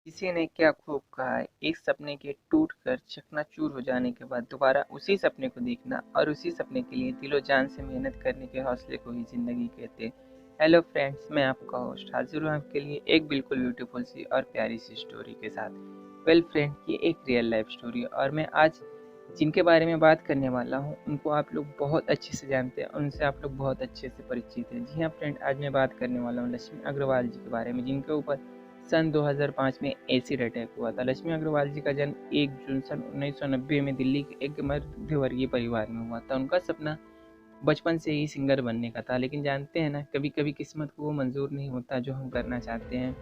किसी ने क्या खूब कहा है, एक सपने के टूटकर चकनाचूर हो जाने के बाद दोबारा उसी सपने को देखना और उसी सपने के लिए दिलो जान से मेहनत करने के हौसले को ही जिंदगी कहते हैं। हेलो फ्रेंड्स, मैं आपका होस्ट हाजिर हूँ आपके लिए एक बिल्कुल ब्यूटीफुल सी और प्यारी सी स्टोरी के साथ। वेल फ्रेंड, ये एक रियल लाइफ स्टोरी है और मैं आज जिनके बारे में बात करने वाला हूँ उनको आप लोग बहुत अच्छे से जानते हैं, उनसे आप लोग बहुत अच्छे से परिचित हैं। जी हाँ फ्रेंड, आज मैं बात करने वाला हूँ लक्ष्मी अग्रवाल जी के बारे में, जिनके ऊपर सन 2005 में एसिड अटैक हुआ था। लक्ष्मी अग्रवाल जी का जन्म 1 जून सन 1990 में दिल्ली के एक मध्यवर्गीय परिवार में हुआ था। उनका सपना बचपन से ही सिंगर बनने का था, लेकिन जानते हैं ना, कभी कभी किस्मत को वो मंजूर नहीं होता जो हम करना चाहते हैं।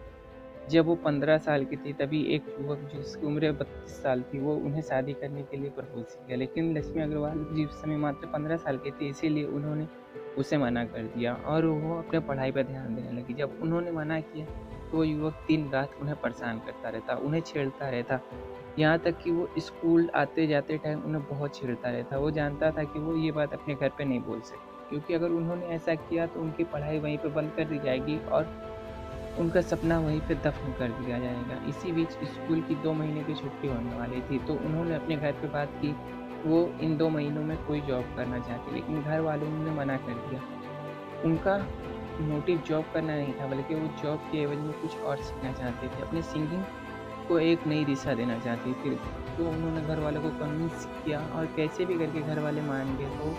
जब वो 15 साल की थी तभी एक युवक जिसकी उम्र 32 साल थी वो उन्हें शादी करने के लिए प्रपोज किया, लेकिन लक्ष्मी अग्रवाल जी उस समय मात्र 15 साल के थे, इसीलिए उन्होंने उसे मना कर दिया और वो अपने पढ़ाई पर ध्यान देने लगी। जब उन्होंने मना किया तो वो युवक दिन रात उन्हें परेशान करता रहता, उन्हें छेड़ता रहता, यहाँ तक कि वो स्कूल आते जाते टाइम उन्हें बहुत छेड़ता रहता। वो जानता था कि वो ये बात अपने घर पे नहीं बोल सकती, क्योंकि अगर उन्होंने ऐसा किया तो उनकी पढ़ाई वहीं पे बंद कर दी जाएगी और उनका सपना वहीं पे दफ़न कर दिया जाएगा। इसी बीच स्कूल की 2 महीने की छुट्टी होने वाली थी, तो उन्होंने अपने घर पे बात की, वो इन 2 महीनों में कोई जॉब करना चाहती, लेकिन घर वालों ने मना कर दिया। उनका मोटिव जॉब करना नहीं था, बल्कि वो जॉब के एवज में कुछ और सीखना चाहते थे, अपनी सिंगिंग को एक नई दिशा देना चाहती थी। तो उन्होंने घर वालों को कन्विंस किया और कैसे भी करके घर वाले मान गए, तो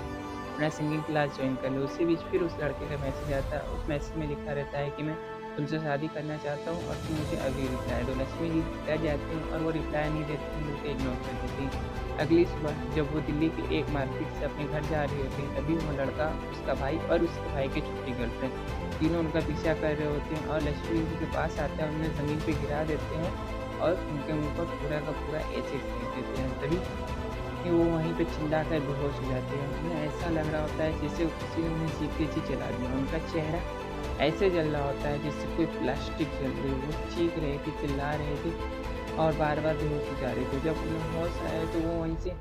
अपना सिंगिंग क्लास ज्वाइन कर लो। उसी बीच फिर उस लड़के का मैसेज आता है, उस मैसेज में लिखा रहता है कि मैं तुमसे शादी करना चाहता हूँ और तुम मुझे अभी रिप्लाई दो। लक्ष्मी जी डर जाती हैं और वो रिप्लाई नहीं देती हैं, उसे इग्नोर कर देती हैं। अगली सुबह जब वो दिल्ली की एक मार्केट से अपने घर जा रही होती है, तभी वो लड़का, उसका भाई और उसके भाई की छोटी गर्लफ्रेंड तीनों उनका पीछा कर रहे होते हैं और लक्ष्मी जी के पास आते हैं, उन्हें ज़मीन पे गिरा देते हैं और उनके मुंह पर पूरा का पूरा एसिड फेंक देते हैं। तभी कि वो वहीं पे चिल्लाकर बेहोश हो जाते हैं। उन्हें ऐसा लग रहा होता है जैसे किसी ने उन्हें जीते जी जला दिया। उनका चेहरा ऐसे जल रहा होता है जैसे कोई प्लास्टिक जल रही हो। वो चीख रहे थे, चिल्ला रहे थे और बार बार बेहोश हो जा रहे थे। जब उन्हें होश आया तो वो वहीं से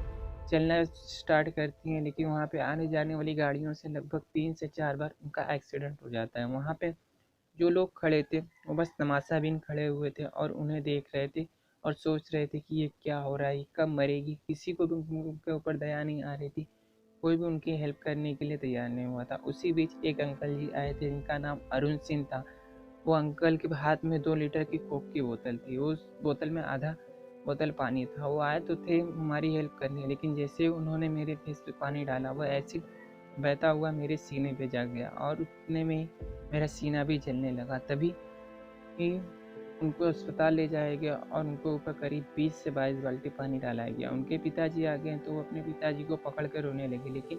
चलना स्टार्ट करती हैं, लेकिन वहाँ पे आने जाने वाली गाड़ियों से लगभग 3 से 4 बार उनका एक्सीडेंट हो जाता है। वहाँ पे जो लोग खड़े थे वो बस तमाशा बीन खड़े हुए थे और उन्हें देख रहे थे और सोच रहे थे कि ये क्या हो रहा है, कब मरेगी। किसी को भी उनके ऊपर दया नहीं आ रही थी, कोई भी उनकी हेल्प करने के लिए तैयार नहीं हुआ था। उसी बीच एक अंकल जी आए थे जिनका नाम अरुण सिंह था। वो अंकल के हाथ में 2 लीटर की कोक की बोतल थी, उस बोतल में आधा बोतल पानी था। वो आए तो थे हमारी हेल्प करने, लेकिन जैसे उन्होंने मेरे फेस पे पानी डाला वो एसिड बहता हुआ मेरे सीने पे जा गया और उतने में मेरा सीना भी जलने लगा। तभी ही उनको अस्पताल ले जाया गया और उनको ऊपर करीब 20 से 22 बाल्टी पानी डाला गया। उनके पिताजी आ गए तो वो अपने पिताजी को पकड़ कर रोने लगे, लेकिन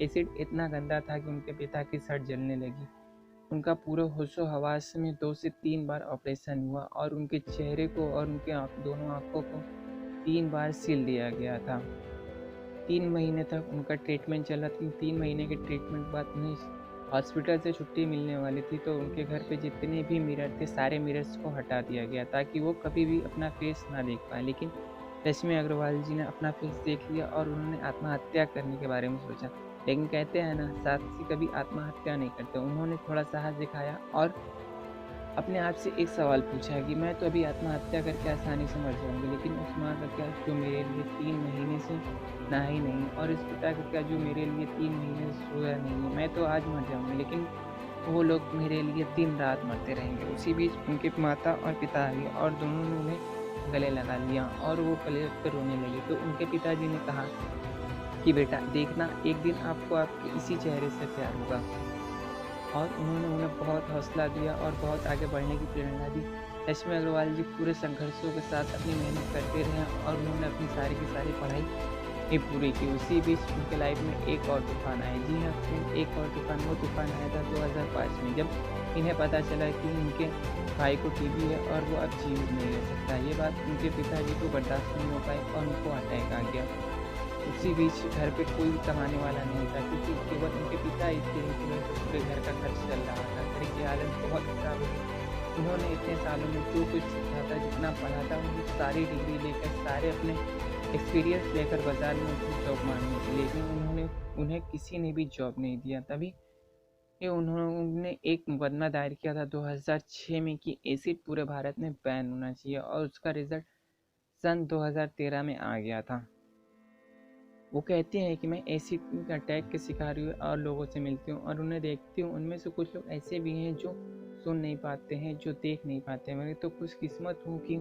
एसिड इतना गंदा था कि उनके पिता की शर्ट जलने लगी। उनका पूरे होशो हवास में 2 से 3 बार ऑपरेशन हुआ और उनके चेहरे को और उनके दोनों आँखों को 3 बार सील दिया गया था। 3 महीने तक उनका ट्रीटमेंट चला। 3 महीने के ट्रीटमेंट बाद उन्हें हॉस्पिटल से छुट्टी मिलने वाली थी, तो उनके घर पे जितने भी मिरर थे सारे मिरर्स को हटा दिया गया ताकि वो कभी भी अपना फेस ना देख पाए। लेकिन रश्मि अग्रवाल जी ने अपना फेस देख लिया और उन्होंने आत्महत्या करने के बारे में सोचा। लेकिन कहते हैं ना, साहसी कभी आत्महत्या नहीं करते। उन्होंने थोड़ा साहस दिखाया और अपने आप से एक सवाल पूछा कि मैं तो अभी आत्महत्या करके आसानी से मर जाऊंगी, लेकिन उस माँ का क्या जो मेरे लिए 3 महीने से नहा ही नहीं, और इस पिता का क्या जो मेरे लिए 3 महीने से सोया नहीं है। मैं तो आज मर जाऊंगी, लेकिन वो लोग मेरे लिए दिन रात मरते रहेंगे। उसी बीच उनके माता और पिता आ गए और दोनों ने उन्हें गले लगा लिया और वो गले पर रोने लगे। तो उनके पिताजी ने कहा कि बेटा देखना, एक दिन आपको आपके इसी चेहरे से प्यार होगा। और उन्होंने उन्हें बहुत हौसला दिया और बहुत आगे बढ़ने की प्रेरणा दी। रश्मि अग्रवाल जी पूरे संघर्षों के साथ अपनी मेहनत करते रहे और उन्होंने अपनी सारी की सारी पढ़ाई ही पूरी की। उसी बीच उनके लाइफ में एक और तूफान आया। जी हाँ फ्रेंड, एक और तूफान, वो तूफान आया था 2005 में, जब इन्हें पता चला कि उनके भाई को टीबी है और वो अब जीवित नहीं रह सकता। ये बात उनके पिताजी को बर्दाश्त नहीं हो पाई और उनको अटैक आ गया। उसी बीच घर पे कोई कमाने वाला नहीं था, क्योंकि केवल उनके पिता ही थे जिन्हें पूरे घर का खर्च चल रहा था। घर की हालत बहुत खराब हो गई। उन्होंने इतने सालों में जो कुछ सीखा था, जितना पढ़ा था, उनकी सारी डिग्री लेकर, सारे अपने एक्सपीरियंस लेकर बाजार में उनकी जॉब मांगने की, लेकिन उन्हें किसी ने भी जॉब नहीं दिया। तभी ये उन्होंने एक मुकदमा दायर किया था 2006 में कि एसिड पूरे भारत में बैन होना चाहिए, और उसका रिजल्ट सन 2013 में आ गया था। वो कहते हैं कि मैं एसिड अटैक के शिकार हुए और लोगों से मिलती हूँ और उन्हें देखती हूँ, उनमें से कुछ लोग ऐसे भी हैं जो सुन नहीं पाते हैं, जो देख नहीं पाते हैं। मैं तो खुशकिस्मत हूँ कि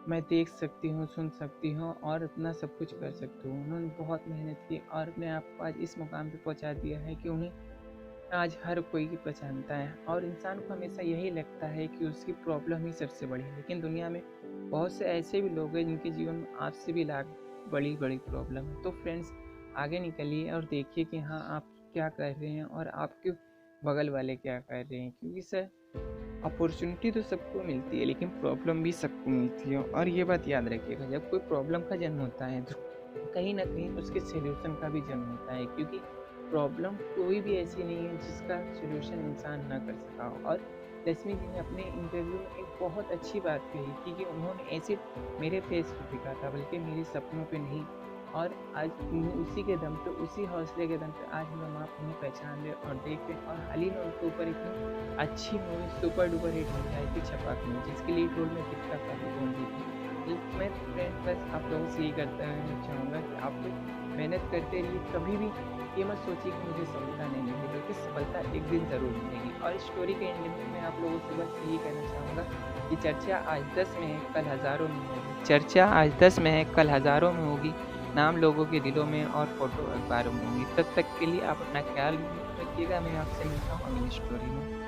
मैं देख सकती हूँ, सुन सकती हूँ और अपना सब कुछ कर सकती हूँ। उन्होंने बहुत मेहनत की और अपने आप को आज इस मुकाम पे पहुँचा दिया है कि उन्हें आज हर कोई पहचानता है, और इंसान को हमेशा यही लगता है कि उसकी प्रॉब्लम ही सबसे बड़ी है। लेकिन दुनिया में बहुत से ऐसे भी लोग हैं जिनके जीवन में आपसे भी लाख बड़ी बड़ी प्रॉब्लम है। तो फ्रेंड्स, आगे निकलिए और देखिए कि हाँ, आप क्या कर रहे हैं और आपके बगल वाले क्या कर रहे हैं, क्योंकि सर, अपॉर्चुनिटी तो सबको मिलती है लेकिन प्रॉब्लम भी सबको मिलती है। और ये बात याद रखिएगा, जब कोई प्रॉब्लम का जन्म होता है तो कहीं ना कहीं उसके सोल्यूशन का भी जन्म होता है, क्योंकि प्रॉब्लम कोई भी ऐसी नहीं है जिसका सोल्यूशन इंसान ना कर सका हो। और रश्मि जी ने अपने इंटरव्यू में एक बहुत अच्छी बात कही थी कि उन्होंने ऐसे मेरे फेस पे दिखा था, बल्कि मेरे सपनों पे नहीं। और आज उसी के दम पे, उसी हौसले के दम पे आज हम आप उन्हें पहचान रहे और देख रहे। और हाल ही में उनके ऊपर इतनी अच्छी मूवी सुपर डुपर हिट हो जाए थी छपाक में, जिसके लीड रोल में दीपिका पादुकोण जी थी। मैं फ्रेंड बस आप लोगों से यही करता चाहूँगा कि आप मेहनत करते रहिए, कभी भी ये मत सोचिए कि मुझे सफलता नहीं मिलेगी, क्योंकि सफलता एक दिन ज़रूर मिलेगी। और स्टोरी के एंड में मैं आप लोगों से बस यही कहना चाहूँगा कि चर्चा आज 10 में है, कल हज़ारों में होगी। चर्चा आज 10 में है, कल हज़ारों में होगी। नाम लोगों के दिलों में और फोटो अखबारों में होगी। तब तक के लिए आप अपना ख्याल रखिएगा। मैं आपसे मिलता हूँ अगली स्टोरी में।